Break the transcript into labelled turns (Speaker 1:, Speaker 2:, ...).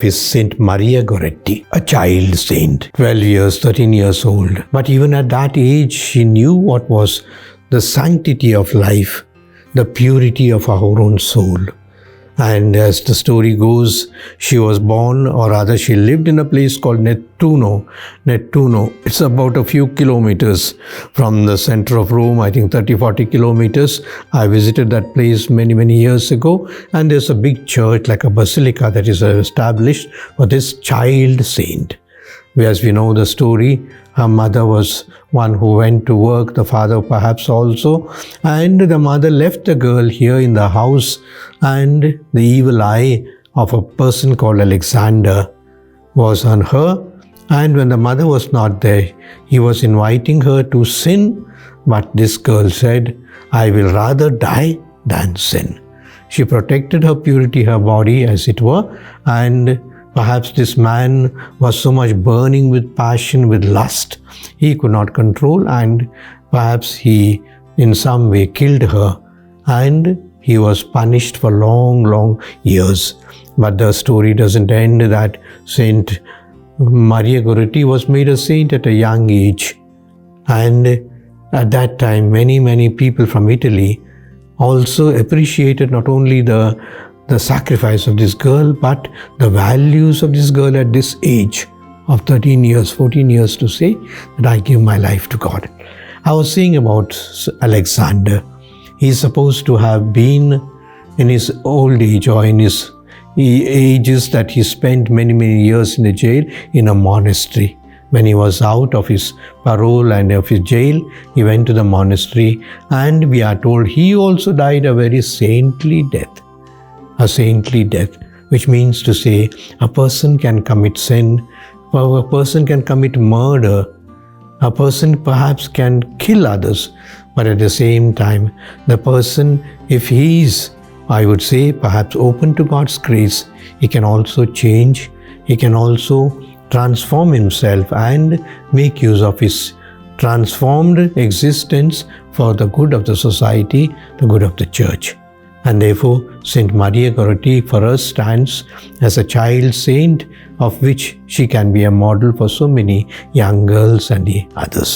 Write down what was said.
Speaker 1: is Saint Maria Goretti, a child saint, 12 years, 13 years old. But even at that age, she knew what was the sanctity of life, the purity of our own soul. And as the story goes, she was born, or rather she lived in a place called Nettuno. It's about a few kilometers from the center of Rome, I think 30-40 kilometers. I visited that place many years ago, and there's a big church, like a basilica, that is established for this child saint. As we know the story, her mother was one who went to work, the father perhaps also, and the mother left the girl here in the house, and the evil eye of a person called Alexander was on her. And when the mother was not there, he was inviting her to sin, but this girl said, "I will rather die than sin." She protected her purity, her body as it were, and perhaps this man was so much burning with passion, with lust, he could not control, and perhaps he in some way killed her, and he was punished for long years. But the story doesn't end that Saint Maria Goretti was made a saint at a young age. And at that time, many people from Italy also appreciated not only the sacrifice of this girl, but the values of this girl at this age of 13 years, 14 years, to say that I give my life to God. I was saying about Alexander. He is supposed to have been in his old age, or in his ages that he spent many years in the jail, in a monastery. When he was out of his parole and of his jail, he went to the monastery, and we are told he also died a very saintly death. A saintly death, which means to say a person can commit sin, a person can commit murder, a person perhaps can kill others, but at the same time, the person, if he is, I would say, perhaps open to God's grace, he can also change, he can also transform himself and make use of his transformed existence for the good of the society, the good of the church. And therefore, Saint Maria Goretti for us stands as a child saint, of which she can be a model for so many young girls and the others.